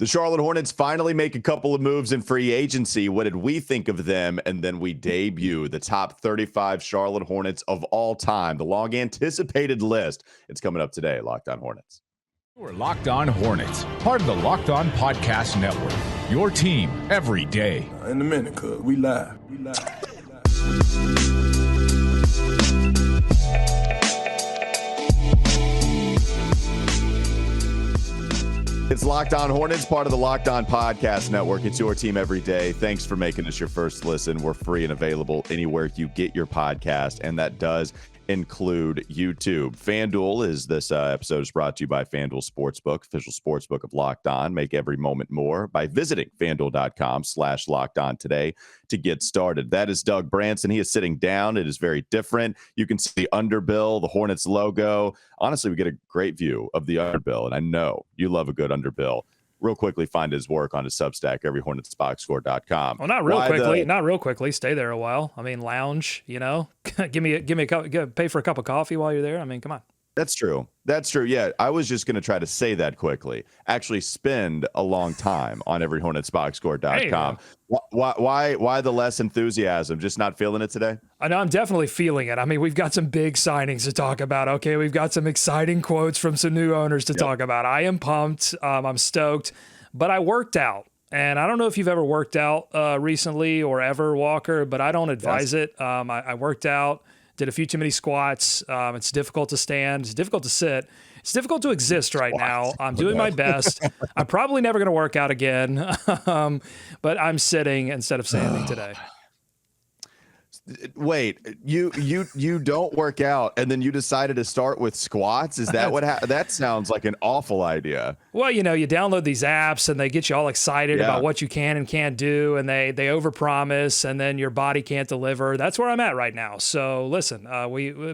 The Charlotte Hornets finally make a couple of moves in free agency. What did we think of them? And then we debut the top 35 Charlotte Hornets of all time, the long anticipated list. It's coming up today, Locked On Hornets. We're Locked On Hornets, part of the Locked On Podcast Network. Your team every day. In a minute, cuz we live. It's Locked On Hornets, part of the Locked On Podcast Network. It's your team every day. Thanks for making us your first listen. We're free and available anywhere you get your podcast, and that does include YouTube. FanDuel is this episode is brought to you by FanDuel Sportsbook, official sportsbook of Locked On. Make every moment more by visiting FanDuel.com/Locked On today to get started. That is Doug Branson. He is sitting down. It is very different. You can see the underbill, the Hornets logo. Honestly, we get a great view of the underbill, and I know you love a good underbill. Real quickly, find his work on his substack, everyhornetsboxscore.com. Well, not real quickly. Stay there a while. I mean, lounge, give me a cup, pay for a cup of coffee while you're there. I mean, come on. That's true. Yeah, I was just going to try to say that quickly. Actually spend a long time on everyhornetsboxscore.com. Why the less enthusiasm? Just not feeling it today? I know I'm definitely feeling it. I mean, we've got some big signings to talk about. Okay, we've got some exciting quotes from some new owners to talk about. I am pumped. I'm stoked. But I worked out. And I don't know if you've ever worked out recently or ever, Walker, but I don't advise it. I worked out. Did a few too many squats. It's difficult to stand. It's difficult to sit. It's difficult to exist right now. I'm doing my best. I'm probably never going to work out again, but I'm sitting instead of standing today. Wait, you don't work out and then you decided to start with squats? Is that what that sounds like an awful idea. Well, you download these apps and they get you all excited about what you can and can't do, and they overpromise and then your body can't deliver. That's where I'm at right now. So listen,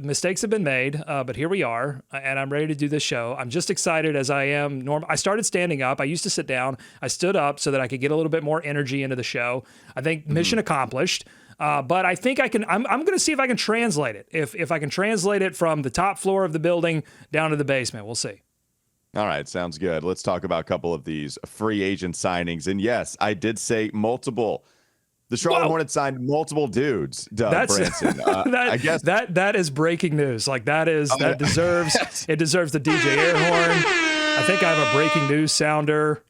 mistakes have been made, but here we are, and I'm ready to do this show. I'm just excited as I am normal. I started standing up. I used to sit down. I stood up so that I could get a little bit more energy into the show. I think mission accomplished. But I think I can. I'm going to see if I can translate it. If I can translate it from the top floor of the building down to the basement, we'll see. All right, sounds good. Let's talk about a couple of these free agent signings. And yes, I did say multiple. The Charlotte Hornets signed multiple dudes. Doug Branson. I guess that is breaking news. Like that deserves it deserves the DJ air horn. I think I have a breaking news sounder.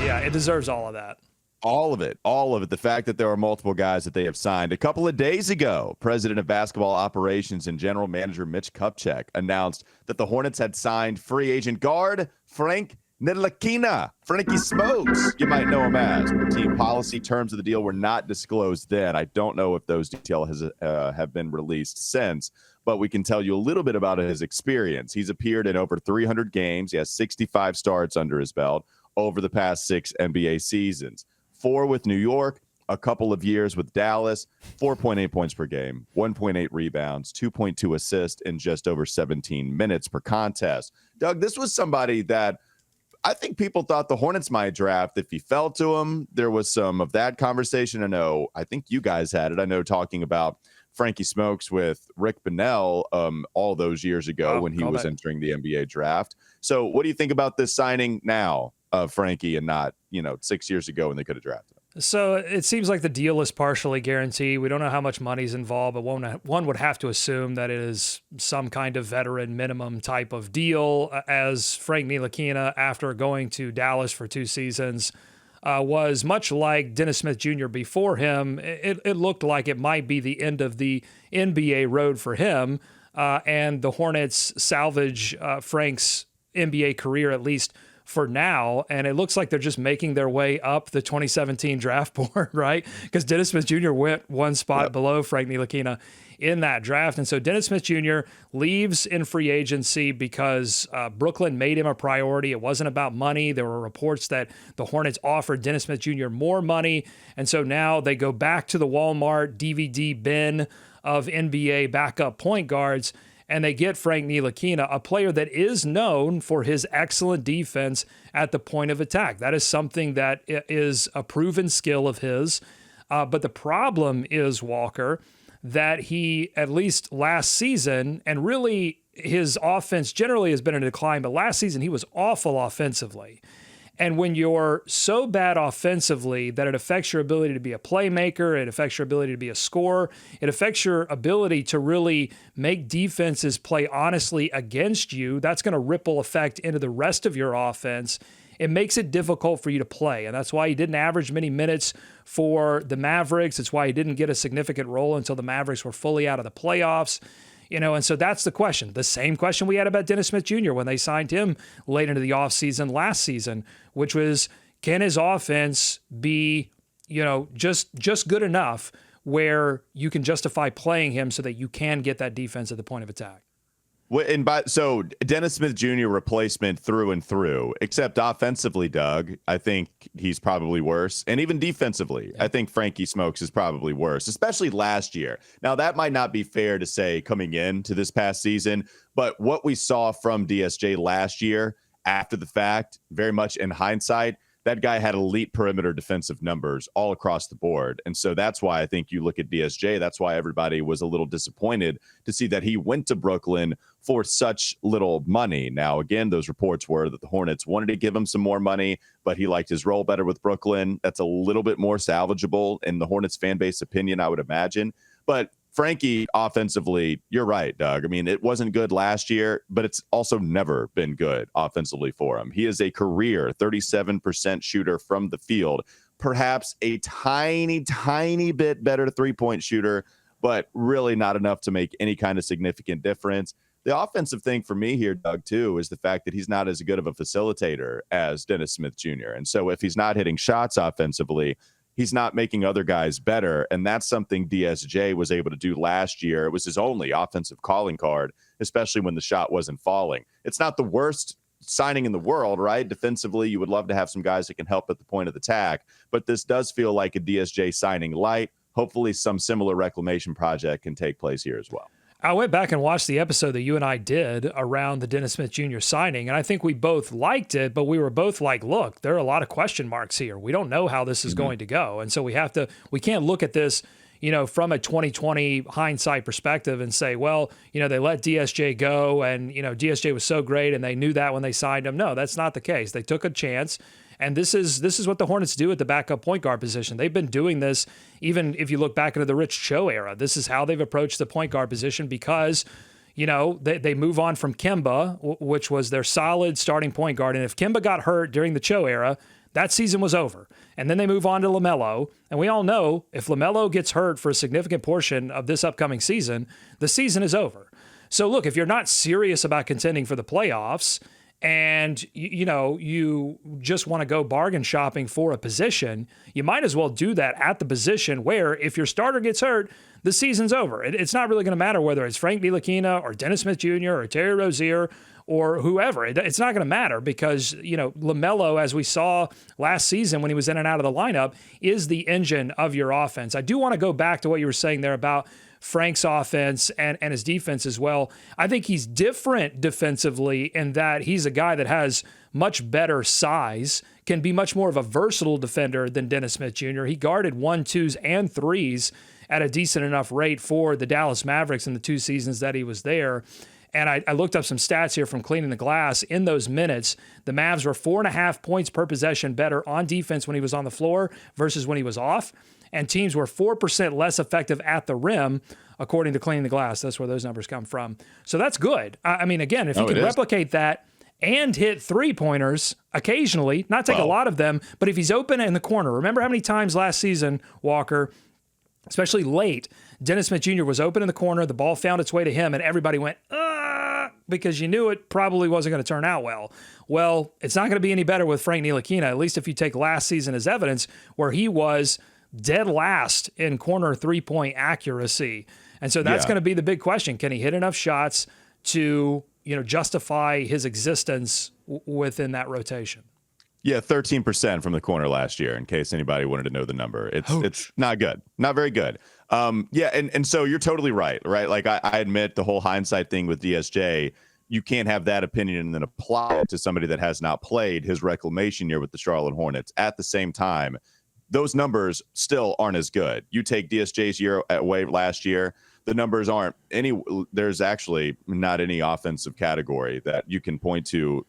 Yeah, it deserves all of that. All of it. The fact that there are multiple guys that they have signed. A couple of days ago, President of Basketball Operations and General Manager Mitch Kupchak announced that the Hornets had signed free agent guard Frank Ntilikina. Frankie Smokes, you might know him as. The team policy terms of the deal were not disclosed then. I don't know if those details have been released since, but we can tell you a little bit about his experience. He's appeared in over 300 games. He has 65 starts under his belt over the past 6 NBA seasons. 4 with New York, a couple of years with Dallas, 4.8 points per game, 1.8 rebounds, 2.2 assists in just over 17 minutes per contest. Doug, this was somebody that I think people thought the Hornets might draft if he fell to them. There was some of that conversation. I think you guys had it. I know talking about Frankie Smokes with Rick Bonnell all those years ago when he was entering the NBA draft. So what do you think about this signing now of Frankie and not, 6 years ago when they could have drafted him? So it seems like the deal is partially guaranteed. We don't know how much money's involved, but one would have to assume that it is some kind of veteran minimum type of deal, as Frank Ntilikina, after going to Dallas for 2 seasons, was much like Dennis Smith Jr. before him. It looked like it might be the end of the NBA road for him, and the Hornets salvage Frank's NBA career, at least for now, and it looks like they're just making their way up the 2017 draft board, right? Because Dennis Smith Jr. went one spot below Frank Ntilikina in that draft. And so Dennis Smith Jr. leaves in free agency because Brooklyn made him a priority. It wasn't about money. There were reports that the Hornets offered Dennis Smith Jr. more money. And so now they go back to the Walmart DVD bin of NBA backup point guards, and they get Frank Ntilikina, a player that is known for his excellent defense at the point of attack. That is something that is a proven skill of his. But the problem is, Walker, that he, at least last season, and really his offense generally has been in decline, but last season he was awful offensively. And when you're so bad offensively that it affects your ability to be a playmaker, it affects your ability to be a scorer, it affects your ability to really make defenses play honestly against you, that's going to ripple effect into the rest of your offense. It makes it difficult for you to play. And that's why he didn't average many minutes for the Mavericks. It's why he didn't get a significant role until the Mavericks were fully out of the playoffs. And so that's the question. The same question we had about Dennis Smith Jr. when they signed him late into the offseason last season, which was, can his offense be, just good enough where you can justify playing him so that you can get that defense at the point of attack? So Dennis Smith Jr. replacement through and through, except offensively, Doug, I think he's probably worse. And even defensively, I think Frankie Smokes is probably worse, especially last year. Now, that might not be fair to say coming into this past season, but what we saw from DSJ last year after the fact, very much in hindsight, that guy had elite perimeter defensive numbers all across the board. And so that's why I think you look at DSJ. That's why everybody was a little disappointed to see that he went to Brooklyn for such little money. Now, again, those reports were that the Hornets wanted to give him some more money, but he liked his role better with Brooklyn. That's a little bit more salvageable in the Hornets fan base opinion, I would imagine. But Frankie, offensively, you're right, Doug. I mean, it wasn't good last year, but it's also never been good offensively for him. He is a career 37% shooter from the field, perhaps a tiny, tiny bit better three-point shooter, but really not enough to make any kind of significant difference. The offensive thing for me here, Doug, too, is the fact that he's not as good of a facilitator as Dennis Smith Jr. And so if he's not hitting shots offensively, he's not making other guys better, and that's something DSJ was able to do last year. It was his only offensive calling card, especially when the shot wasn't falling. It's not the worst signing in the world, right? Defensively, you would love to have some guys that can help at the point of attack, but this does feel like a DSJ signing light. Hopefully some similar reclamation project can take place here as well. I went back and watched the episode that you and I did around the Dennis Smith Jr. signing, and I think we both liked it, but we were both like, look, there are a lot of question marks here. We don't know how this is going to go. And so we can't look at this, from a 2020 hindsight perspective and say, well, they let DSJ go and, DSJ was so great and they knew that when they signed him. No, that's not the case. They took a chance. And this is what the Hornets do at the backup point guard position. They've been doing this even if you look back into the Rich Cho era. This is how they've approached the point guard position because, they move on from Kemba, which was their solid starting point guard. And if Kemba got hurt during the Cho era, that season was over. And then they move on to LaMelo. And we all know if LaMelo gets hurt for a significant portion of this upcoming season, the season is over. So look, if you're not serious about contending for the playoffs, and you just want to go bargain shopping for a position, you might as well do that at the position where if your starter gets hurt, the season's over. It's not really going to matter whether it's Frank Ntilikina or Dennis Smith Jr. or Terry Rozier or whoever. It's not going to matter because, LaMelo, as we saw last season when he was in and out of the lineup, is the engine of your offense. I do want to go back to what you were saying there about Frank's offense and his defense as well. I think he's different defensively in that he's a guy that has much better size, can be much more of a versatile defender than Dennis Smith Jr. He guarded 1, 2s, and 3s at a decent enough rate for the Dallas Mavericks in the 2 seasons that he was there. And I looked up some stats here from Cleaning the Glass. In those minutes, the Mavs were 4.5 points per possession better on defense when he was on the floor versus when he was off. And teams were 4% less effective at the rim, according to Cleaning the Glass. That's where those numbers come from. So that's good. I mean, again, if you can replicate that and hit three-pointers occasionally, not take a lot of them, but if he's open in the corner. Remember how many times last season, Walker, especially late, Dennis Smith Jr. was open in the corner, the ball found its way to him, and everybody went, because you knew it probably wasn't going to turn out well. Well, it's not going to be any better with Frank Ntilikina, at least if you take last season as evidence, where he was dead last in corner three-point accuracy. And so that's going to be the big question. Can he hit enough shots to, justify his existence within that rotation? Yeah, 13% from the corner last year, in case anybody wanted to know the number. It's not good. Not very good. And so you're totally right? Like I admit the whole hindsight thing with DSJ, you can't have that opinion and then apply it to somebody that has not played his reclamation year with the Charlotte Hornets. At the same time, those numbers still aren't as good. You take DSJ's year away last year, the numbers aren't there's actually not any offensive category that you can point to,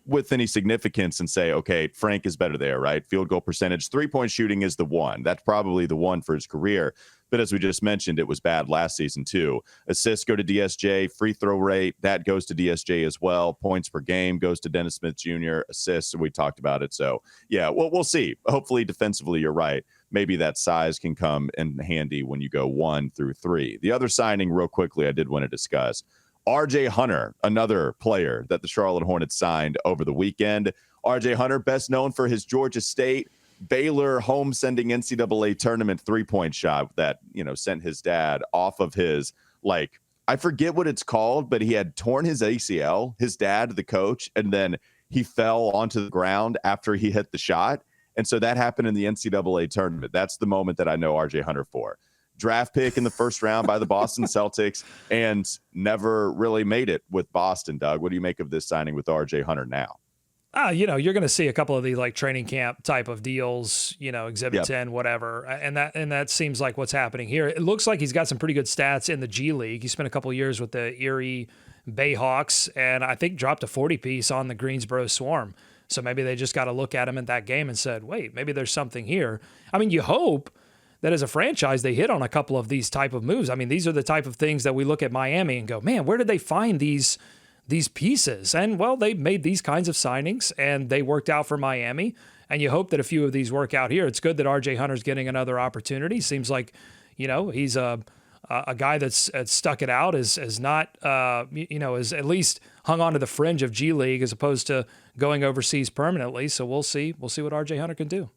with any significance and say, okay, Frank is better there, right? Field goal percentage, 3-point shooting is the one. That's probably the one for his career. But as we just mentioned, it was bad last season too. Assists go to DSJ, free throw rate, that goes to DSJ as well. Points per game goes to Dennis Smith Jr., assists, we talked about it. So, yeah, well, we'll see. Hopefully, defensively, you're right. Maybe that size can come in handy when you go 1 through 3. The other signing, real quickly, I did want to discuss. RJ Hunter, another player that the Charlotte Hornets signed over the weekend. RJ Hunter, best known for his Georgia State Baylor home sending NCAA tournament 3-point shot that, sent his dad off of his, I forget what it's called, but he had torn his ACL, his dad, the coach, and then he fell onto the ground after he hit the shot. And so that happened in the NCAA tournament. That's the moment that I know RJ Hunter for. Draft pick in the first round by the Boston Celtics and never really made it with Boston, Doug. What do you make of this signing with RJ Hunter now? You're going to see a couple of the training camp type of deals, Exhibit 10, whatever. And that seems like what's happening here. It looks like he's got some pretty good stats in the G League. He spent a couple of years with the Erie Bayhawks and I think dropped a 40-piece on the Greensboro Swarm. So maybe they just got to look at him in that game and said, wait, maybe there's something here. I mean, you hope that as a franchise, they hit on a couple of these type of moves. I mean, these are the type of things that we look at Miami and go, man, where did they find these pieces? And well, they made these kinds of signings and they worked out for Miami. And you hope that a few of these work out here. It's good that RJ Hunter's getting another opportunity. Seems like, he's a guy that's stuck it out, is not, is at least hung on to the fringe of G League as opposed to going overseas permanently. So we'll see what RJ Hunter can do.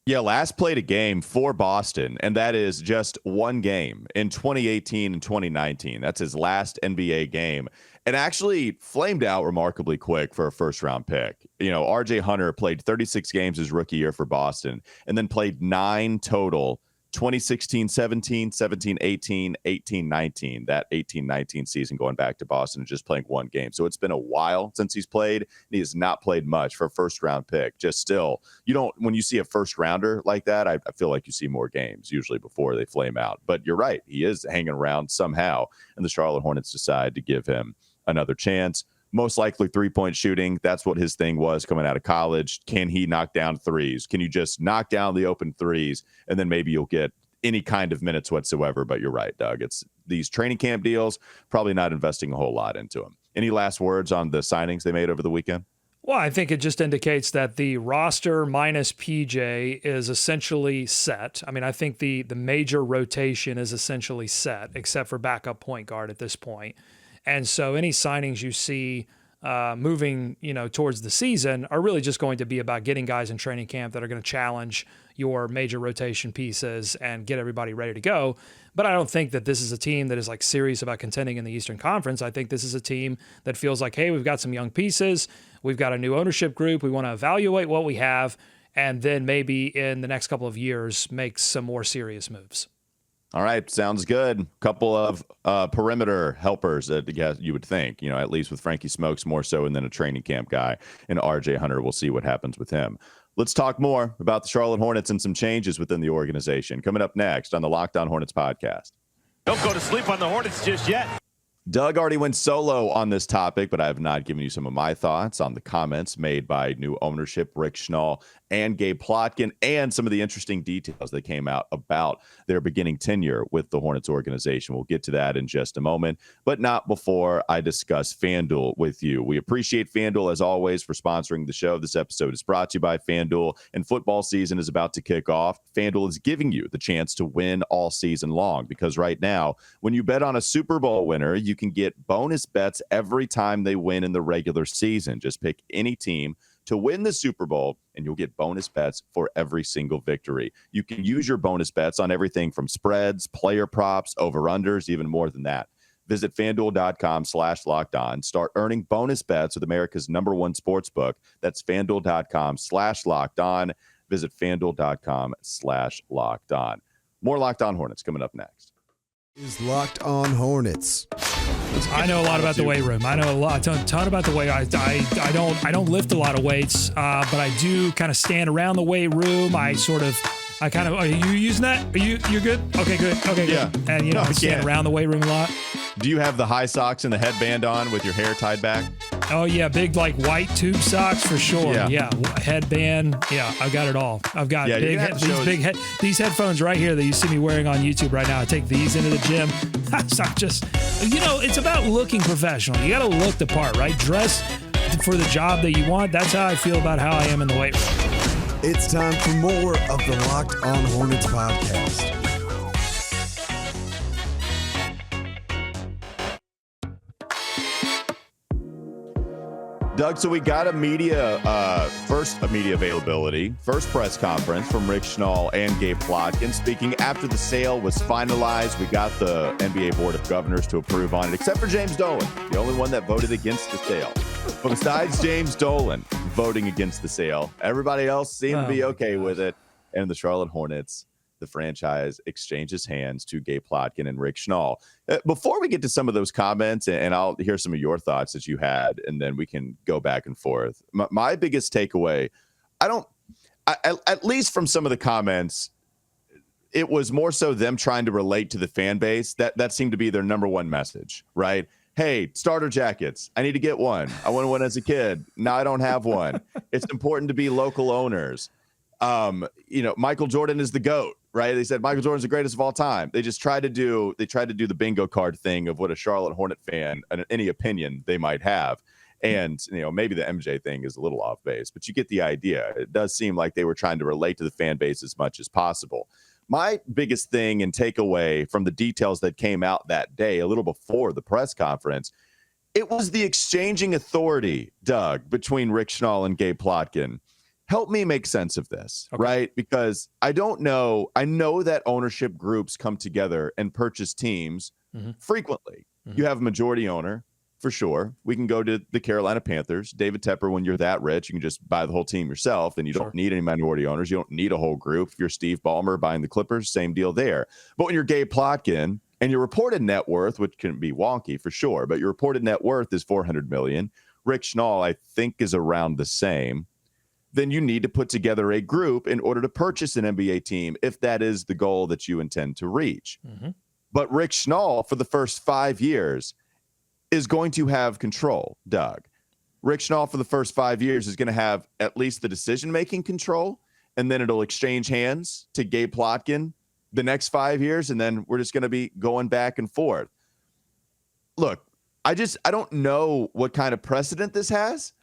Yeah, last played a game for Boston, and that is just one game in 2018 and 2019. That's his last NBA game, and actually flamed out remarkably quick for a first-round pick. RJ Hunter played 36 games his rookie year for Boston, and then played 9 total 2016-17, 17-18, 18-19, that 18-19 season going back to Boston and just playing one game. So it's been a while since he's played. He has not played much for a first-round pick. Just still, when you see a first-rounder like that, I feel like you see more games usually before they flame out. But you're right. He is hanging around somehow, and the Charlotte Hornets decide to give him another chance. Most likely 3-point shooting. That's what his thing was coming out of college. Can he knock down threes? Can you just knock down the open threes? And then maybe you'll get any kind of minutes whatsoever. But you're right, Doug. It's these training camp deals, probably not investing a whole lot into them. Any last words on the signings they made over the weekend? Well, I think it just indicates that the roster minus PJ is essentially set. I mean, I think the major rotation is essentially set, except for backup point guard at this point. And so any signings you see moving, towards the season are really just going to be about getting guys in training camp that are going to challenge your major rotation pieces and get everybody ready to go. But I don't think that this is a team that is serious about contending in the Eastern Conference. I think this is a team that feels like, hey, we've got some young pieces. We've got a new ownership group. We want to evaluate what we have. And then maybe in the next couple of years, make some more serious moves. All right, sounds good. Couple of perimeter helpers that you would think, at least with Frankie Smokes more so, and then a training camp guy. And RJ Hunter, we'll see what happens with him. Let's talk more about the Charlotte Hornets and some changes within the organization. Coming up next on the Locked On Hornets podcast. Don't go to sleep on the Hornets just yet. Doug already went solo on this topic, but I have not given you some of my thoughts on the comments made by new ownership, Rick Schnall and Gabe Plotkin, and some of the interesting details that came out about their beginning tenure with the Hornets organization. We'll get to that in just a moment, but not before I discuss FanDuel with you. We appreciate FanDuel, as always, for sponsoring the show. This episode is brought to you by FanDuel, and football season is about to kick off. FanDuel is giving you the chance to win all season long, because right now, when you bet on a Super Bowl winner, you can get bonus bets every time they win in the regular season. Just pick any team to win the Super Bowl, and you'll get bonus bets for every single victory. You can use your bonus bets on everything from spreads, player props, over-unders, even more than that. Visit FanDuel.com/LockedOn. Start earning bonus bets with America's #1 sportsbook. That's FanDuel.com/LockedOn. Visit FanDuel.com/LockedOn. More Locked On Hornets coming up next. Is Locked On Hornets. I know a lot about the weight room. I know a ton about the weight. I don't lift a lot of weights, but I do kind of stand around the weight room. Are you using that? You're good? Okay, good. Yeah. Good. And I stand around the weight room a lot. Do you have the high socks and the headband on with your hair tied back? Oh yeah, big like white tube socks for sure. Yeah. Headband. Yeah, I've got it all. I've got these headphones right here that you see me wearing on YouTube right now. I take these into the gym. So I'm just, it's about looking professional. You got to look the part, right? Dress for the job that you want. That's how I feel about how I am in the weight room. It's time for more of the Locked On Hornets podcast. Doug, so we got first media availability, first press conference from Rick Schnall and Gabe Plotkin. Speaking after the sale was finalized, we got the NBA Board of Governors to approve on it, except for James Dolan, the only one that voted against the sale. But besides James Dolan voting against the sale, everybody else seemed to be okay with it. And the Charlotte Hornets, the franchise, exchanges hands to Gabe Plotkin and Rick Schnall. Before we get to some of those comments, and I'll hear some of your thoughts that you had, and then we can go back and forth. My biggest takeaway, at least from some of the comments, it was more so them trying to relate to the fan base. That seemed to be their number one message, right? Hey, starter jackets. I need to get one. I wanted one as a kid. Now I don't have one. It's important to be local owners. Michael Jordan is the GOAT, right? They said Michael Jordan's the greatest of all time. They tried to do the bingo card thing of what a Charlotte Hornet fan, and any opinion they might have. And, maybe the MJ thing is a little off base, but you get the idea. It does seem like they were trying to relate to the fan base as much as possible. My biggest thing and takeaway from the details that came out that day, a little before the press conference, it was the exchanging authority, Doug, between Rick Schnall and Gabe Plotkin. Help me make sense of this, right? Because I don't know. I know that ownership groups come together and purchase teams frequently. You have a majority owner, for sure. We can go to the Carolina Panthers. David Tepper, when you're that rich, you can just buy the whole team yourself, and you don't need any minority owners. You don't need a whole group. If you're Steve Ballmer buying the Clippers, same deal there. But when you're Gabe Plotkin and your reported net worth, which can be wonky for sure, but your reported net worth is $400 million. Rick Schnall, I think, is around the same. Then you need to put together a group in order to purchase an NBA team if that is the goal that you intend to reach. But Rick Schnall, for the first 5 years, is going to have control, Doug. Rick Schnall, for the first 5 years, is going to have at least the decision-making control, and then it'll exchange hands to Gabe Plotkin the next 5 years, and then we're just going to be going back and forth. Look, I don't know what kind of precedent this has.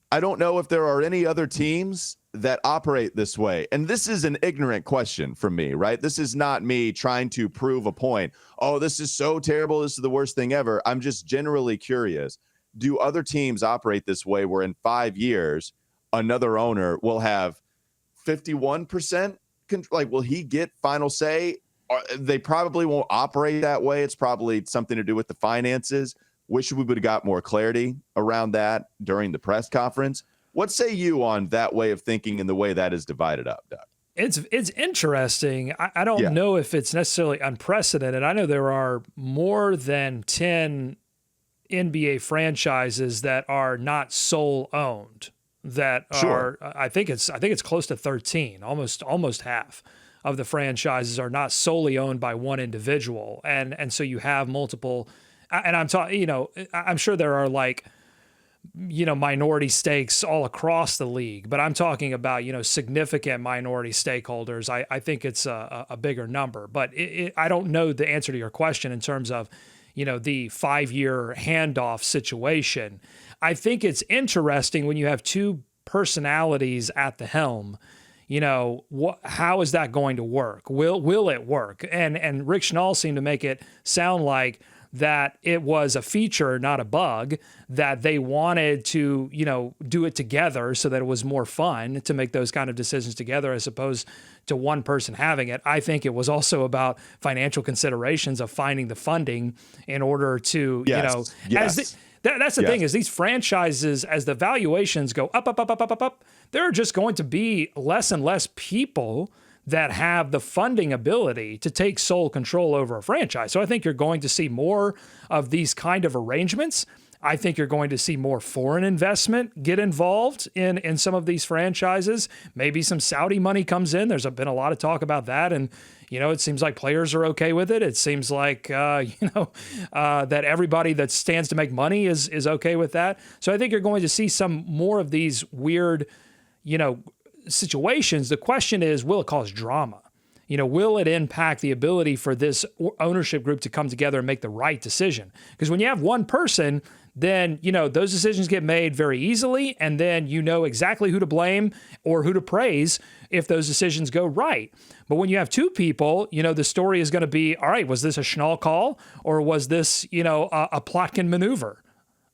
I don't know if there are any other teams that operate this way. And this is an ignorant question from me, right? This is not me trying to prove a point. Oh, this is so terrible. This is the worst thing ever. I'm just generally curious. Do other teams operate this way where in 5 years, another owner will have 51%? Like, will he get final say? They probably won't operate that way. It's probably something to do with the finances. Wish we would have got more clarity around that during the press conference. What say you on that way of thinking and the way that is divided up, Doug? It's interesting. I don't know if it's necessarily unprecedented. I know there are more than 10 NBA franchises that are not sole owned. That are, I think it's close to 13, almost half of the franchises are not solely owned by one individual, and so you have multiple. And I'm talking, I'm sure there are minority stakes all across the league, but I'm talking about, significant minority stakeholders. I think it's a bigger number, but I don't know the answer to your question in terms of, the 5-year handoff situation. I think it's interesting when you have two personalities at the helm. How is that going to work? Will it work? And Rick Schnall seemed to make it sound like that it was a feature, not a bug, that they wanted to, do it together so that it was more fun to make those kind of decisions together as opposed to one person having it. I think it was also about financial considerations of finding the funding in order to, that's the thing is these franchises, as the valuations go up, there are just going to be less and less people that have the funding ability to take sole control over a franchise. So I think you're going to see more of these kind of arrangements. I think you're going to see more foreign investment get involved in some of these franchises. Maybe some Saudi money comes in. There's been a lot of talk about that. And, it seems like players are okay with it. It seems like, that everybody that stands to make money is okay with that. So I think you're going to see some more of these weird, situations. The question is, will it cause drama? Will it impact the ability for this ownership group to come together and make the right decision? Because when you have one person, then, those decisions get made very easily, and then exactly who to blame or who to praise if those decisions go right. But when you have two people, the story is going to be, all right, was this a Schnall call, or was this, a Plotkin maneuver?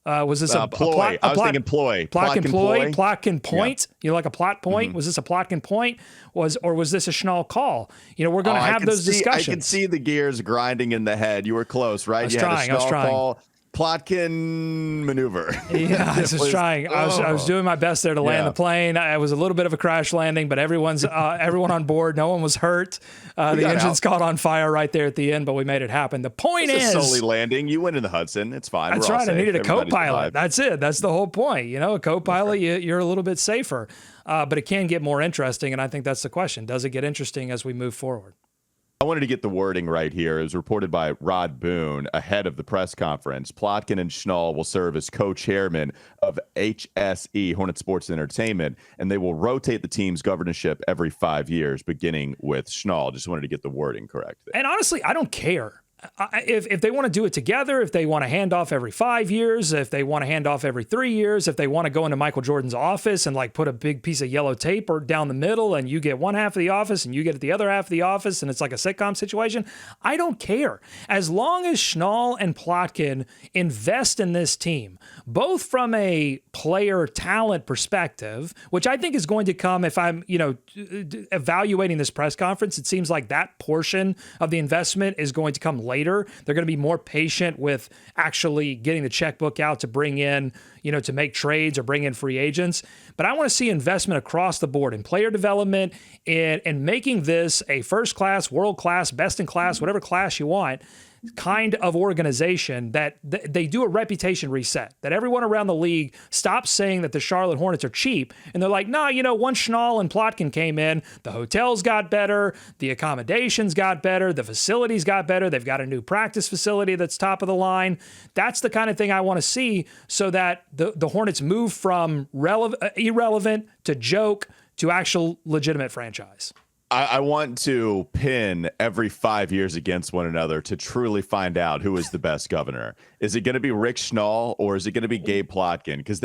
Was this a ploy? I was thinking ploy. Plotkin ploy? Plotkin point? Yeah. Like a plot point? Mm-hmm. Was this a Plotkin point? Was this a Schnall call? We're going to have those discussions. I can see the gears grinding in the head. You were close, right? I was trying. Call, Plotkin maneuver. Yeah, I was trying. I was doing my best there to land the plane. It was a little bit of a crash landing, but everyone on board. No one was hurt. The engine's caught on fire right there at the end, but we made it happen. The point is solely landing. You went in the Hudson. It's fine. That's right. I needed a co-pilot. That's it. That's the whole point. A co-pilot, you're a little bit safer, but it can get more interesting, and I think that's the question. Does it get interesting as we move forward? I wanted to get the wording right here. It was reported by Rod Boone ahead of the press conference. Plotkin and Schnall will serve as co-chairman of HSE, Hornet Sports and Entertainment, and they will rotate the team's governorship every 5 years, beginning with Schnall. Just wanted to get the wording correct there. And honestly, I don't care. If they want to do it together, if they want to hand off every 5 years, if they want to hand off every 3 years, if they want to go into Michael Jordan's office and put a big piece of yellow tape or down the middle and you get one half of the office and you get the other half of the office and it's like a sitcom situation, I don't care. As long as Schnall and Plotkin invest in this team, both from a player talent perspective, which I think is going to come if I'm, evaluating this press conference, it seems like that portion of the investment is going to come later. They're going to be more patient with actually getting the checkbook out to bring in, to make trades or bring in free agents. But I want to see investment across the board in player development and making this a first class, world class, best in class, whatever class you want, kind of organization that they do a reputation reset, that everyone around the league stops saying that the Charlotte Hornets are cheap. And they're like, no, once Schnall and Plotkin came in, the hotels got better, the accommodations got better, the facilities got better. They've got a new practice facility that's top of the line. That's the kind of thing I want to see so that the Hornets move from irrelevant to joke to actual legitimate franchise. I want to pin every 5 years against one another to truly find out who is the best governor. Is it going to be Rick Schnall or is it going to be Gabe Plotkin? Because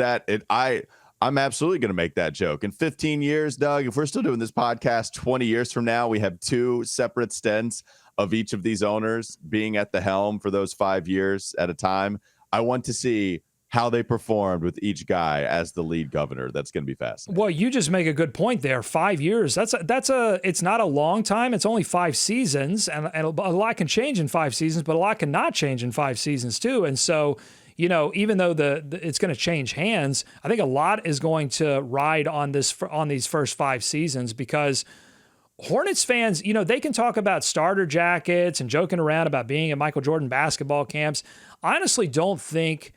I'm absolutely going to make that joke. In 15 years, Doug, if we're still doing this podcast 20 years from now, we have two separate stints of each of these owners being at the helm for those 5 years at a time. I want to see how they performed with each guy as the lead governor. That's going to be fascinating. Well, you just make a good point there. 5 years. It's not a long time. It's only 5 seasons, and a lot can change in 5 seasons, but a lot cannot change in 5 seasons too. And so, even though it's going to change hands, I think a lot is going to ride on these first 5 seasons because Hornets fans, they can talk about starter jackets and joking around about being at Michael Jordan basketball camps. I honestly don't think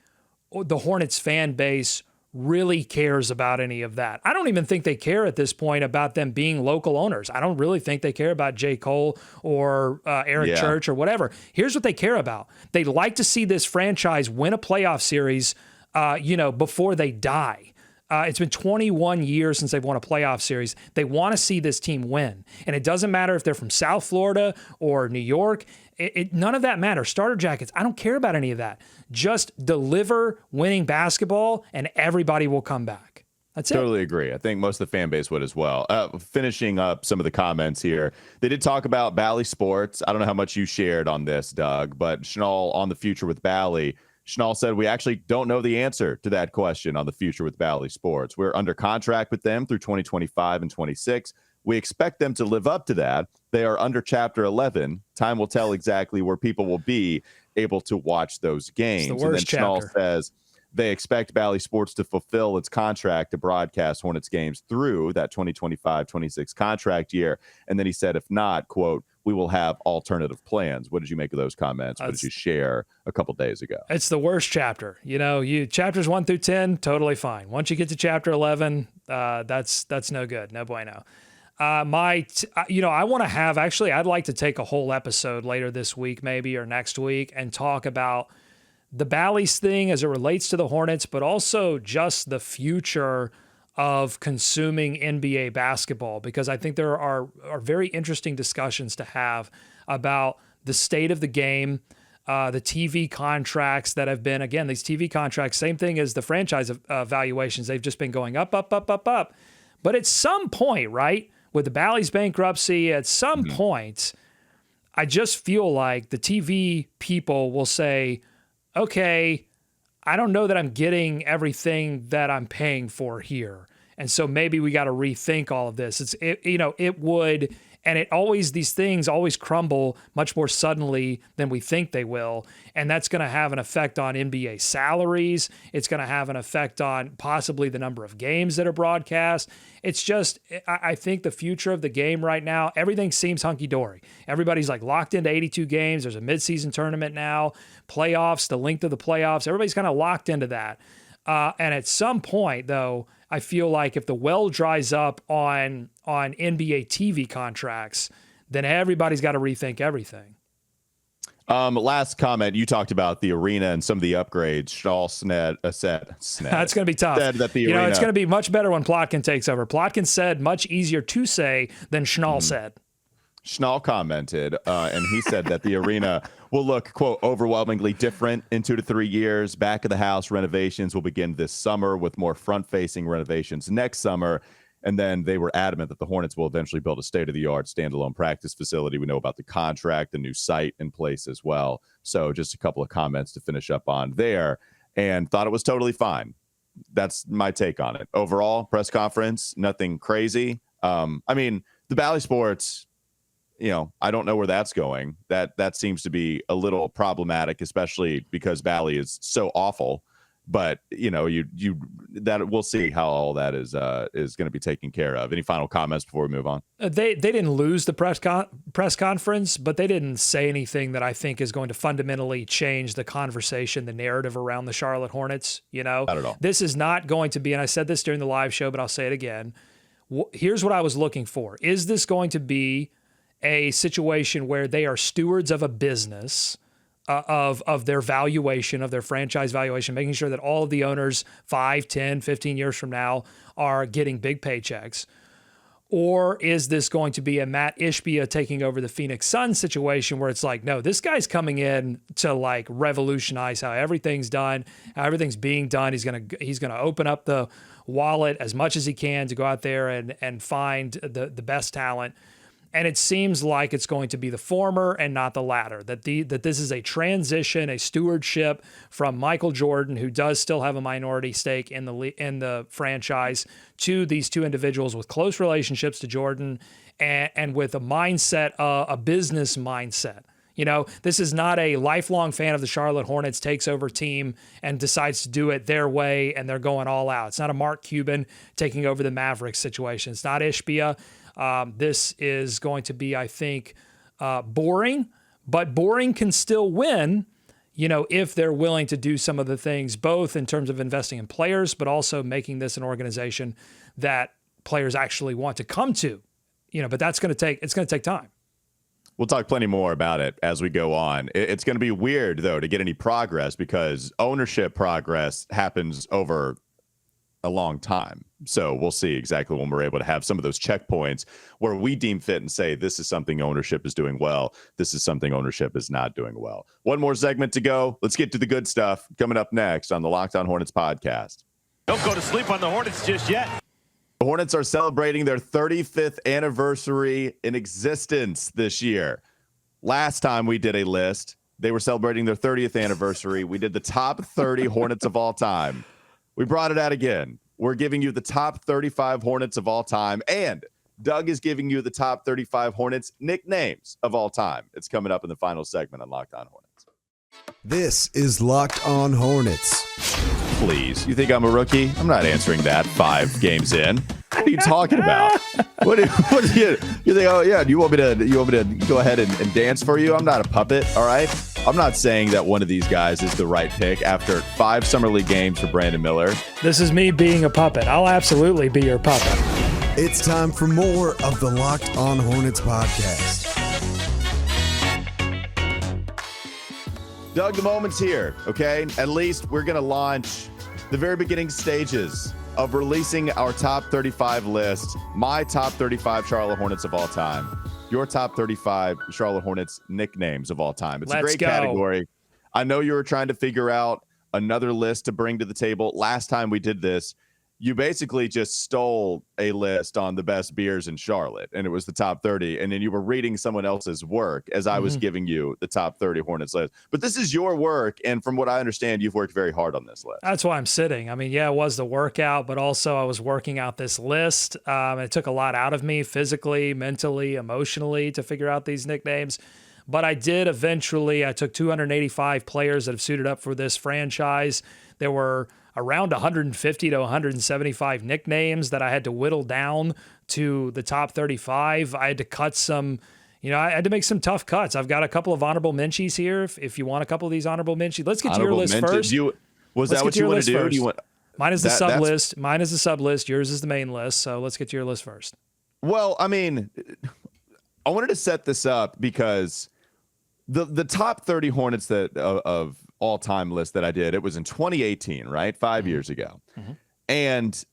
the Hornets fan base really cares about any of that. I don't even think they care at this point about them being local owners. I don't really think they care about J. Cole or Eric Church or whatever. Here's what they care about. They like to see this franchise win a playoff series, before they die. It's been 21 years since they've won a playoff series. They want to see this team win. And it doesn't matter if they're from South Florida or New York. None of that matters. Starter jackets, I don't care about any of that. Just deliver winning basketball and everybody will come back. That's it. Totally agree. I think most of the fan base would as well. Finishing up some of the comments here. They did talk about Bally Sports. I don't know how much you shared on this, Doug, but Schnall on the future with Bally. Schnall said, we actually don't know the answer to that question on the future with Bally Sports. We're under contract with them through 2025 and 26. We expect them to live up to that. They are under Chapter 11. Time will tell exactly where people will be able to watch those games. It's the worst and then Schnall chapter. says they expect Bally Sports to fulfill its contract to broadcast Hornets games through that 2025-26 contract year. And then he said, if not, quote, we will have alternative plans. What did you make of those comments? What did you share a couple days ago? It's the worst chapter. You chapters 1 through 10, totally fine. Once you get to chapter 11, that's no good. No bueno. I want to have, actually, I'd like to take a whole episode later this week, maybe, or next week, and talk about the Bally's thing as it relates to the Hornets, but also just the future of consuming NBA basketball, because I think there are very interesting discussions to have about the state of the game, the TV contracts that have been, again, these TV contracts, same thing as the franchise valuations. They've just been going up, up, up, up, up. But at some point, right, with the Bally's bankruptcy, at some point, I just feel like the TV people will say, okay, I don't know that I'm getting everything that I'm paying for here. And so maybe we got to rethink all of this. It would, and these things always crumble much more suddenly than we think they will. And that's going to have an effect on NBA salaries. It's going to have an effect on possibly the number of games that are broadcast. It's just, I think the future of the game right now, everything seems hunky-dory. Everybody's like locked into 82 games. There's a midseason tournament now, playoffs, the length of the playoffs. Everybody's kind of locked into that. And at some point, though, I feel like if the well dries up on NBA TV contracts, then everybody's got to rethink everything. Last comment, you talked about the arena and some of the upgrades. Schnall said. That's going to be tough. Said that the arena, it's going to be much better when Plotkin takes over. Plotkin said much easier to say than Schnall said. Schnall commented, and he said that the arena will look, quote, overwhelmingly different in 2 to 3 years. Back of the house renovations will begin this summer with more front-facing renovations next summer. And then they were adamant that the Hornets will eventually build a state-of-the-art standalone practice facility. We know about the contract, the new site in place as well. So just a couple of comments to finish up on there, and thought it was totally fine. That's my take on it. Overall, press conference, nothing crazy. The Bally Sports, I don't know where that's going. That seems to be a little problematic, especially because Bally is so awful. But that we'll see how all that is going to be taken care of. Any final comments before we move on? They didn't lose the press conference, but they didn't say anything that I think is going to fundamentally change the conversation, the narrative around the Charlotte Hornets. Not at all. This is not going to be, and I said this during the live show, but I'll say it again. Here's what I was looking for. Is this going to be a situation where they are stewards of a business, of their valuation, of their franchise valuation, making sure that all of the owners 5, 10, 15 years from now are getting big paychecks? Or is this going to be a Matt Ishbia taking over the Phoenix Suns situation where it's like, no, this guy's coming in to like revolutionize how everything's done, how everything's being done. He's gonna open up the wallet as much as he can to go out there and find the best talent. And it seems like it's going to be the former and not the latter, that this is a transition, a stewardship from Michael Jordan, who does still have a minority stake in the franchise, to these two individuals with close relationships to Jordan and with a mindset, a business mindset. This is not a lifelong fan of the Charlotte Hornets takes over team and decides to do it their way and they're going all out. It's not a Mark Cuban taking over the Mavericks situation. It's not Ishbia. This is going to be, I think, boring, but boring can still win, if they're willing to do some of the things, both in terms of investing in players, but also making this an organization that players actually want to come to, but it's going to take time. We'll talk plenty more about it as we go on. It's going to be weird, though, to get any progress because ownership progress happens over a long time. So we'll see exactly when we're able to have some of those checkpoints where we deem fit and say, this is something ownership is doing well. This is something ownership is not doing well. One more segment to go. Let's get to the good stuff coming up next on the Locked On Hornets podcast. Don't go to sleep on the Hornets just yet. The Hornets are celebrating their 35th anniversary in existence this year. Last time we did a list, they were celebrating their 30th anniversary. We did the top 30 Hornets of all time. We brought it out again. We're giving you the top 35 Hornets of all time, and Doug is giving you the top 35 Hornets nicknames of all time. It's coming up in the final segment on Locked On Hornets. This is Locked On Hornets. please. You think I'm a rookie? I'm not answering that 5 games in. What are you talking about? What do you think? Oh yeah, do you want me to go ahead and dance for you? I'm not a puppet, all right? I'm not saying that one of these guys is the right pick after 5 summer league games for Brandon Miller. This is me being a puppet. I'll absolutely be your puppet. It's time for more of the Locked On Hornets podcast. Doug, the moment's here, okay? At least we're going to launch the very beginning stages of releasing our top 35 list, my top 35 Charlotte Hornets of all time, your top 35 Charlotte Hornets nicknames of all time. It's a great category. I know you were trying to figure out another list to bring to the table. Last time we did this, you basically just stole a list on the best beers in Charlotte, and it was the top 30, and then you were reading someone else's work as I was giving you the top 30 Hornets list. But this is your work, and from what I understand, you've worked very hard on this list. That's why I'm sitting. I mean, yeah, it was the workout, but also I was working out this list. It took a lot out of me physically, mentally, emotionally to figure out these nicknames. But I did eventually. I took 285 players that have suited up for this franchise. There were around 150 to 175 nicknames that I had to whittle down to the top 35. I had to cut some, I had to make some tough cuts. I've got a couple of honorable mentions here. If you want a couple of these honorable mentions, let's get to your list first. Was that what you want to do? Mine is the sub list. Mine is the sub list. Yours is the main list. So let's get to your list first. Well, I mean, I wanted to set this up because the top 30 Hornets of all-time list that I did, it was in 2018, right? 5 years ago. And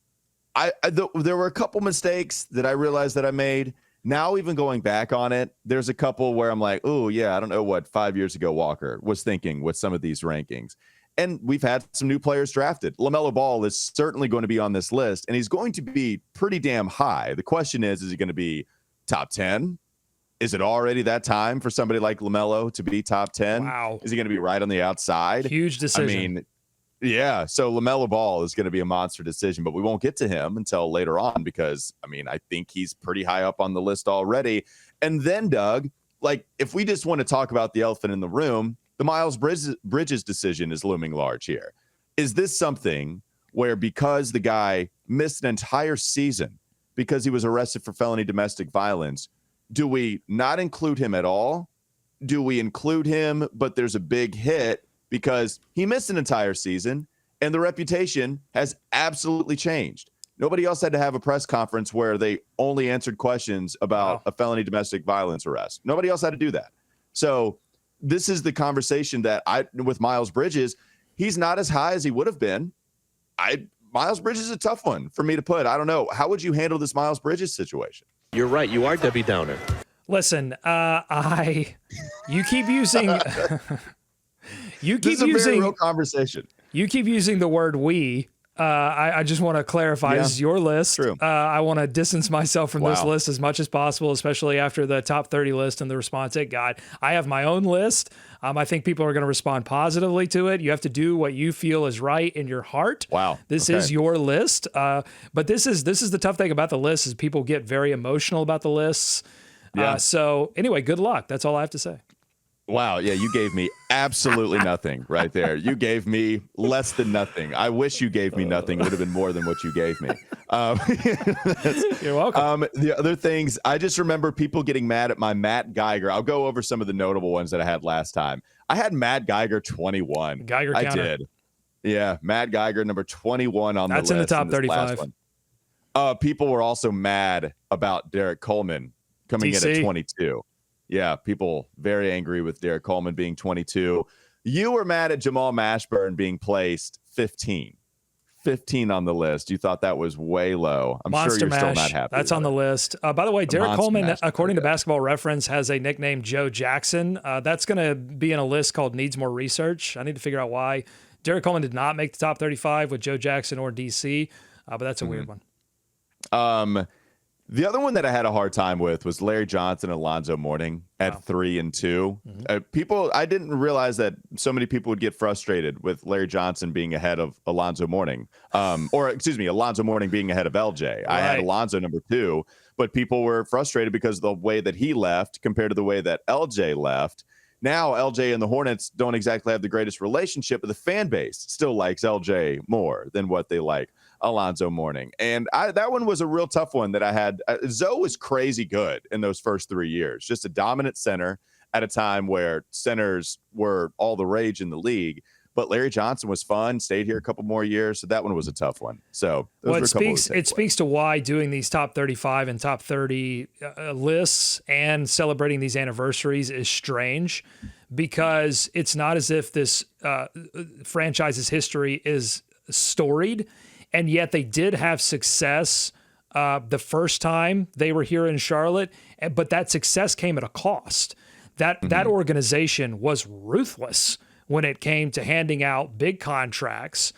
there were a couple mistakes that I realized that I made. Now, even going back on it, there's a couple where I'm like, oh, yeah, I don't know what 5 years ago Walker was thinking with some of these rankings. And we've had some new players drafted. LaMelo Ball is certainly going to be on this list, and he's going to be pretty damn high. The question is he going to be top 10? Is it already that time for somebody like LaMelo to be top 10? Wow. Is he going to be right on the outside? Huge decision. I mean, yeah. So LaMelo Ball is going to be a monster decision, but we won't get to him until later on because, I mean, I think he's pretty high up on the list already. And then, Doug, like, if we just want to talk about the elephant in the room, the Miles Bridges decision is looming large here. Is this something where because the guy missed an entire season because he was arrested for felony domestic violence, do we not include him at all? Do we include him, but there's a big hit because he missed an entire season and the reputation has absolutely changed? Nobody else had to have a press conference where they only answered questions about a felony domestic violence arrest. Nobody else had to do that. So this is the conversation that with Miles Bridges, he's not as high as he would have been. Miles Bridges is a tough one for me to put. I don't know. How would you handle this Miles Bridges situation? You're right. You are Debbie Downer. Listen, you keep using, This is a very real conversation. You keep using the word we. I just want to clarify, this is your list. True. I want to distance myself from this list as much as possible, especially after the top 30 list and the response it got. I have my own list. I think people are going to respond positively to it. You have to do what you feel is right in your heart. Wow. This is your list. But this is the tough thing about the list is people get very emotional about the lists. Yeah. So anyway, good luck. That's all I have to say. Wow. Yeah, you gave me absolutely nothing right there. You gave me less than nothing. I wish you gave me nothing. It would have been more than what you gave me. You're welcome. The other things, I just remember people getting mad at my Matt Geiger. I'll go over some of the notable ones that I had last time. I had Matt Geiger 21. Geiger I counter. did. Yeah, Matt Geiger, number 21 on That's the list. in the top 35. People were also mad about Derek Coleman coming in at 22. Yeah, people very angry with Derek Coleman being 22. You were mad at Jamal Mashburn being placed 15 on the list. You thought that was way low. I'm Monster sure you're Mash. still not happy. That's on the list. By the way, Derek Coleman, according to Basketball Reference, has a nickname, Joe Jackson. That's going to be in a list called Needs More Research. I need to figure out why. Derek Coleman did not make the top 35 with Joe Jackson or DC, but that's a weird one. The other one that I had a hard time with was Larry Johnson and Alonzo Mourning at 3 and 2. I didn't realize that so many people would get frustrated with Larry Johnson being ahead of Alonzo Mourning, Alonzo Mourning being ahead of LJ. Right. I had Alonzo number 2, but people were frustrated because of the way that he left compared to the way that LJ left. Now, LJ and the Hornets don't exactly have the greatest relationship, but the fan base still likes LJ more than what they like Alonzo Mourning. And that one was a real tough one that I had. Zoe was crazy good in those first 3 years, just a dominant center at a time where centers were all the rage in the league. But Larry Johnson was fun, stayed here a couple more years. So that one was a tough one. So it speaks to why doing these top 35 and top 30 lists and celebrating these anniversaries is strange, because it's not as if this franchise's history is storied, and yet they did have success the first time they were here in Charlotte, but that success came at a cost. That organization was ruthless when it came to handing out big contracts,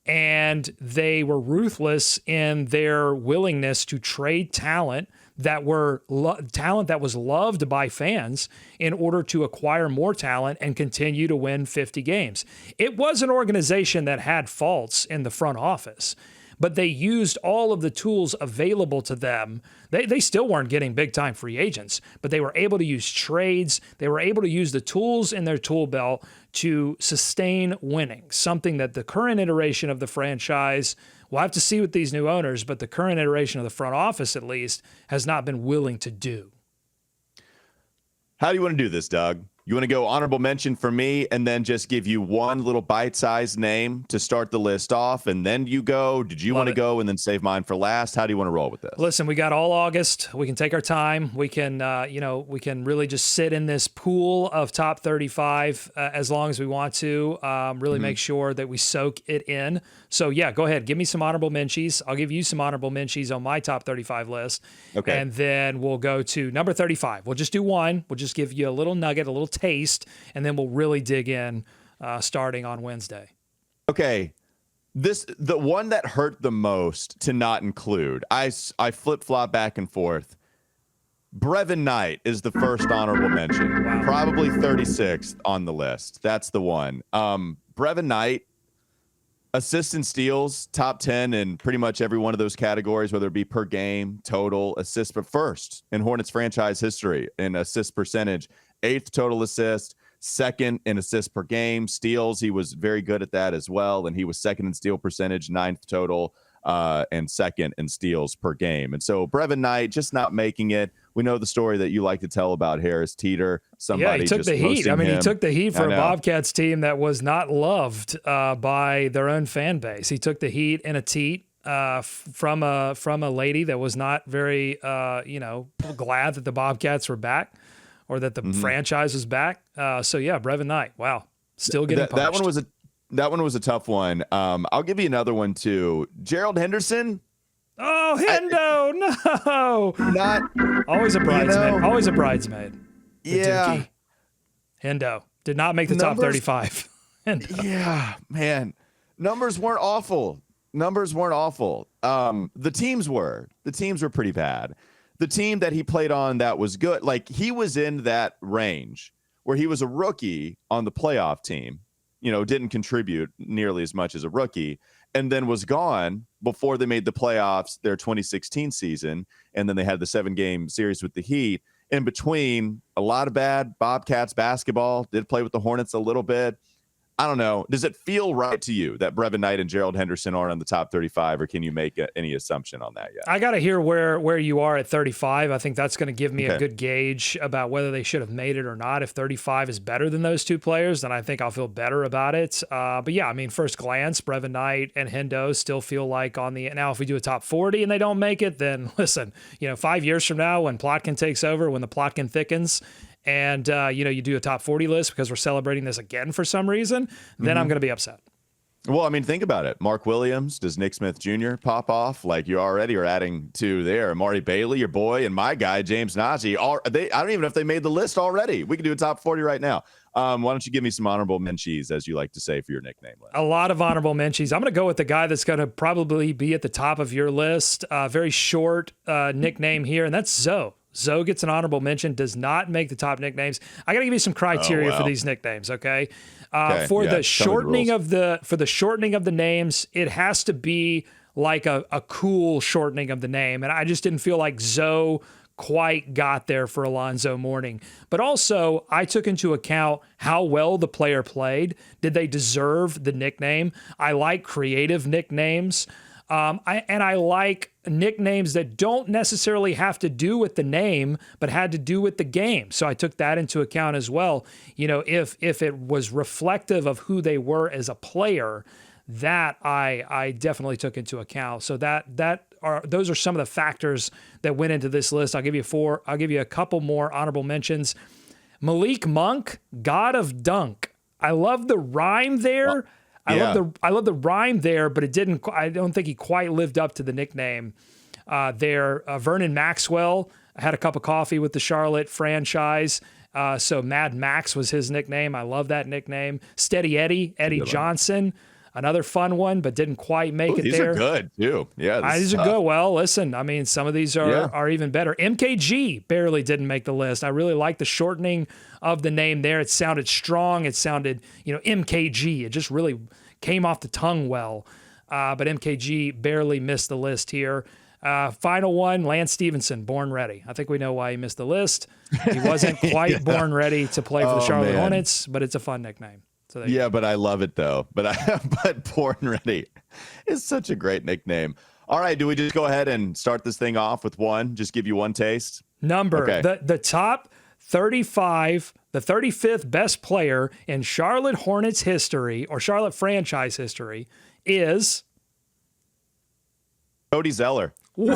and they were ruthless in their willingness to trade talent that was loved by fans in order to acquire more talent and continue to win 50 games. It was an organization that had faults in the front office, but they used all of the tools available to them. They still weren't getting big-time free agents, but they were able to use trades. They were able to use the tools in their tool belt to sustain winning, something that the current iteration of the franchise, we'll have to see with these new owners, but the current iteration of the front office, at least, has not been willing to do. How do you want to do this, Doug? You want to go honorable mention for me and then just give you one little bite-sized name to start the list off, and then you go? Did you want to go and then save mine for last? How do you want to roll with this? Listen, we got all August. We can take our time. We can, we can really just sit in this pool of top 35 as long as we want to. Really make sure that we soak it in. So yeah, go ahead. Give me some honorable mentions. I'll give you some honorable mentions on my top 35 list. Okay. And then we'll go to number 35. We'll just do one. We'll just give you a little nugget, a little taste, and then we'll really dig in starting on Wednesday. Okay. The one that hurt the most to not include, I flip-flop back and forth. Brevin Knight is the first honorable mention. Wow. Probably 36th on the list. That's the one. Brevin Knight, assists and steals, top 10 in pretty much every one of those categories, whether it be per game, total, assists, but first in Hornets franchise history in assist percentage, 8th total assist, 2nd in assists per game, steals. He was very good at that as well. And he was 2nd in steal percentage, 9th total, and 2nd in steals per game. And so Brevin Knight just not making it. We know the story that you like to tell about Harris Teeter. Somebody he took just the heat. I mean, he took the heat for a know. Bobcats team that was not loved by their own fan base. He took the heat in a teat from a lady that was not very, glad that the Bobcats were back or that the franchise was back. So yeah, Brevin Knight. Wow, still getting punched. That one was a tough one. I'll give you another one too. Gerald Henderson. Oh, Hendo, no! Not always a bridesmaid. Always a bridesmaid. Yeah. Hendo did not make the top 35. Yeah, man. Numbers weren't awful. The teams were pretty bad. The team that he played on that was good. Like, he was in that range where he was a rookie on the playoff team, didn't contribute nearly as much as a rookie, and then was gone before they made the playoffs their 2016 season. And then they had the 7-game series with the Heat. In between, a lot of bad Bobcats basketball. Did play with the Hornets a little bit. I don't know. Does it feel right to you that Brevin Knight and Gerald Henderson aren't on the top 35, or can you make any assumption on that yet? I got to hear where you are at 35. I think that's going to give me a good gauge about whether they should have made it or not. If 35 is better than those two players, then I think I'll feel better about it. But yeah, I mean, first glance, Brevin Knight and Hendo still feel like on the – now, if we do a top 40 and they don't make it, then listen, 5 years from now when Plotkin takes over, when the Plotkin thickens – and, you do a top 40 list because we're celebrating this again for some reason, then I'm going to be upset. Well, I mean, think about it. Mark Williams, does Nick Smith Jr. pop off? Like, you already are adding to there. Amari Bailey, your boy, and my guy, James Najee. I don't even know if they made the list already. We could do a top 40 right now. Why don't you give me some honorable mentions, as you like to say, for your nickname list? A lot of honorable mentions. I'm going to go with the guy that's going to probably be at the top of your list. Very short nickname here, and that's Zoe. Zoe gets an honorable mention, does not make the top nicknames. I got to give you some criteria for these nicknames, okay? For the shortening of the names, it has to be like a cool shortening of the name. And I just didn't feel like Zoe quite got there for Alonzo Mourning. But also, I took into account how well the player played. Did they deserve the nickname? I like creative nicknames. I like nicknames that don't necessarily have to do with the name, but had to do with the game. So I took that into account as well. You know, if it was reflective of who they were as a player, that I definitely took into account. So those are some of the factors that went into this list. I'll give you 4. I'll give you a couple more honorable mentions. Malik Monk, God of Dunk. I love the rhyme there. I love the rhyme there, but I don't think he quite lived up to the nickname there. Vernon Maxwell had a cup of coffee with the Charlotte franchise. So Mad Max was his nickname. I love that nickname. Steady Eddie Johnson, another fun one, but didn't quite make it there. These are good too. Yeah, these are good. Well, listen, I mean, some of these are even better. MKG barely didn't make the list. I really like the shortening of the name there. It sounded strong. It sounded, MKG. It just really came off the tongue well. But MKG barely missed the list here. Final one, Lance Stevenson, born ready. I think we know why he missed the list. He wasn't quite born ready to play for the Charlotte Hornets, but it's a fun nickname. So but I love it though. But born ready is such a great nickname. All right, do we just go ahead and start this thing off with one? Just give you one taste? The top 35, the 35th best player in Charlotte Hornets history or Charlotte franchise history is Cody Zeller. Whoa!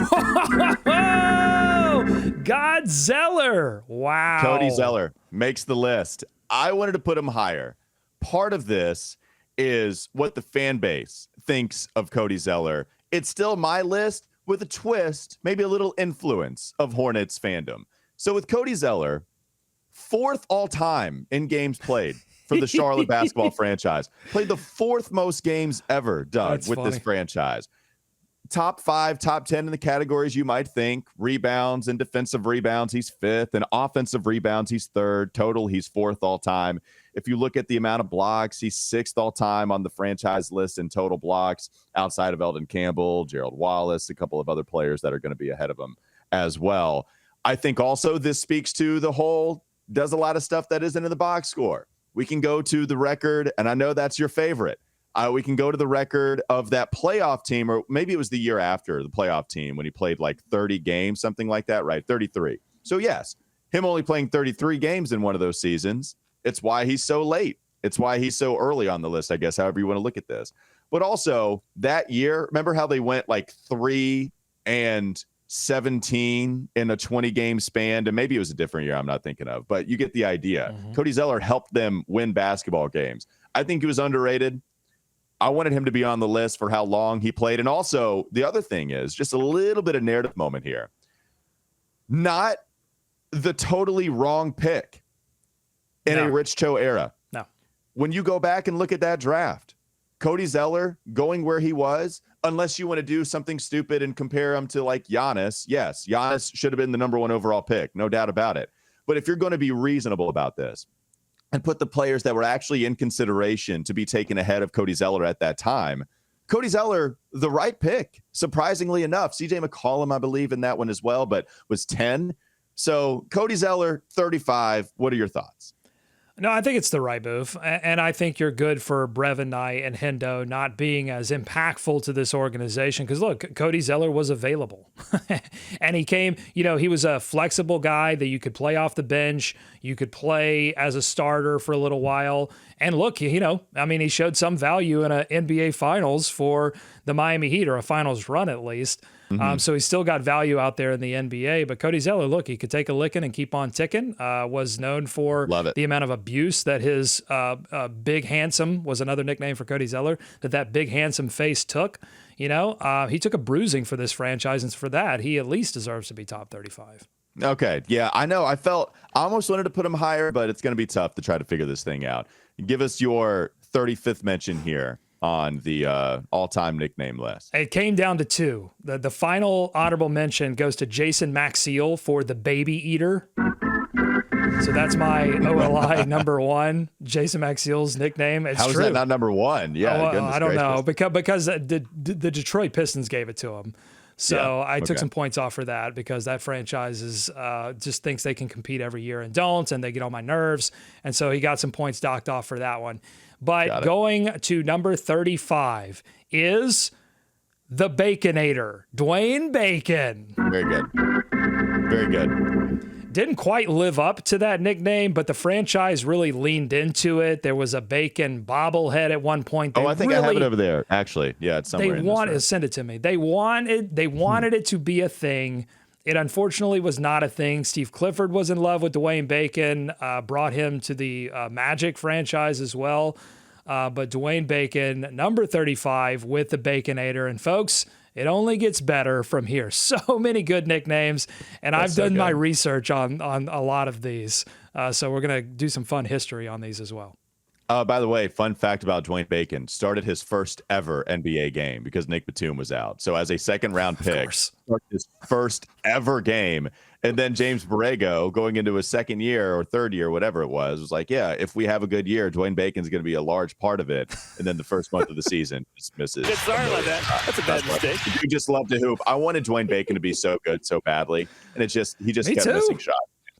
God Zeller. Wow. Cody Zeller makes the list. I wanted to put him higher. Part of this is what the fan base thinks of Cody Zeller. It's still my list with a twist, maybe a little influence of Hornets fandom. So with Cody Zeller, 4th all time in games played for the Charlotte basketball franchise. Played the 4th most games ever, Doug, this franchise. Top 5, top 10 in the categories you might think. Rebounds and defensive rebounds, he's 5th. And offensive rebounds, he's 3rd. Total, he's 4th all time. If you look at the amount of blocks, he's 6th all time on the franchise list in total blocks, outside of Eldon Campbell, Gerald Wallace, a couple of other players that are going to be ahead of him as well. I think also this speaks to the whole, does a lot of stuff that isn't in the box score. We can go to the record, and I know that's your favorite. We can go to the record of that playoff team, or maybe it was the year after the playoff team when he played like 30 games, something like that, right? 33. So yes, him only playing 33 games in one of those seasons. It's why he's so late. It's why he's so early on the list, I guess, however you want to look at this. But also that year, remember how they went like 3-17 in a 20-game span? And maybe it was a different year I'm not thinking of, but you get the idea. Mm-hmm. Cody Zeller helped them win basketball games. I think he was underrated. I wanted him to be on the list for how long he played. And also, the other thing is just a little bit of narrative moment here. Not the totally wrong pick in a Rich Cho era. No. When you go back and look at that draft, Cody Zeller going where he was, unless you want to do something stupid and compare him to like Giannis. Yes, Giannis should have been the number 1 overall pick, no doubt about it. But if you're going to be reasonable about this and put the players that were actually in consideration to be taken ahead of Cody Zeller at that time, Cody Zeller, the right pick, surprisingly enough. CJ McCollum, I believe, in that one as well, but was 10. So Cody Zeller, 35. What are your thoughts? No, I think it's the right move. And I think you're good for Brevin Knight and Hendo not being as impactful to this organization. Because, look, Cody Zeller was available. And he came, he was a flexible guy that you could play off the bench. You could play as a starter for a little while. And look, he showed some value in an NBA Finals for the Miami Heat, or a Finals run at least. Mm-hmm. So he's still got value out there in the NBA. But Cody Zeller, look, he could take a licking and keep on ticking. Was known for the amount of abuse that his big handsome was another nickname for Cody Zeller, that big handsome face took. He took a bruising for this franchise, and for that, he at least deserves to be top 35. Okay. Yeah, I know. I almost wanted to put him higher, but it's going to be tough to try to figure this thing out. Give us your 35th mention here on the all-time nickname list. It came down to 2. The final honorable mention goes to Jason Maxiell for the Baby Eater. So that's my OLI number 1, Jason Maxiell's nickname. It's How is true. that not number 1? Yeah, I don't know, because the Detroit Pistons gave it to him. So Yeah. I took Okay. some points off for that because that franchise is just thinks they can compete every year and don't, and they get on my nerves. And so he got some points docked off for that one. But going to number 35 is the Baconator, Dwayne Bacon. Very good. Very good. Didn't quite live up to that nickname, but the franchise really leaned into it. There was a Bacon bobblehead at one point. I think I have it over there. Actually, yeah, it's somewhere. They in wanted this send it to me. They wanted it to be a thing. It unfortunately was not a thing. Steve Clifford was in love with Dwayne Bacon, brought him to the Magic franchise as well. But Dwayne Bacon, number 35 with the Baconator. And folks, it only gets better from here. So many good nicknames. And I've done my research on a lot of these. So we're going to do some fun history on these as well. By the way, fun fact about Dwayne Bacon, started his first ever NBA game because Nick Batum was out. So as a second round pick, started his first ever game. And then James Borrego, going into his second year or third year, whatever it was like, yeah, if we have a good year, Dwayne Bacon's going to be a large part of it. And then the first month of the season just misses. Good, sorry about that. That's a bad mistake. You just love to hoop. I wanted Dwayne Bacon to be so good so badly. And he just kept missing shots.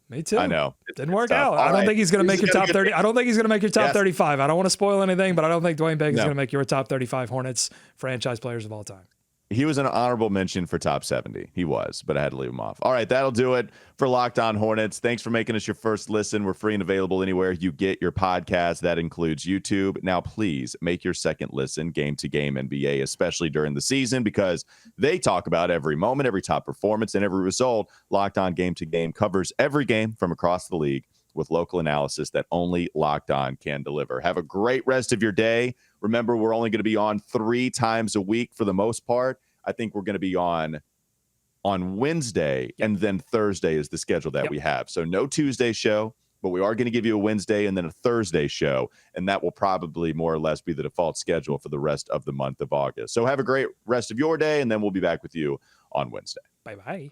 Me too. I know. Didn't work out. I don't think he's going to make your top 30. I don't think he's going to make your top 35. I don't want to spoil anything, but I don't think Dwayne Bacon's going to make your top 35 Hornets franchise players of all time. He was an honorable mention for top 70. He was, but I had to leave him off. All right, that'll do it for Locked On Hornets. Thanks for making us your first listen. We're free and available anywhere you get your podcast. That includes YouTube. Now, please make your second listen Game to Game NBA, especially during the season, because they talk about every moment, every top performance, and every result. Locked On Game to Game covers every game from across the league with local analysis that only Locked On can deliver. Have a great rest of your day. Remember, we're only going to be on 3 times a week for the most part. I think we're going to be on Wednesday, and then Thursday is the schedule that we have. So no Tuesday show, but we are going to give you a Wednesday and then a Thursday show, and that will probably more or less be the default schedule for the rest of the month of August. So have a great rest of your day, and then we'll be back with you on Wednesday. Bye-bye.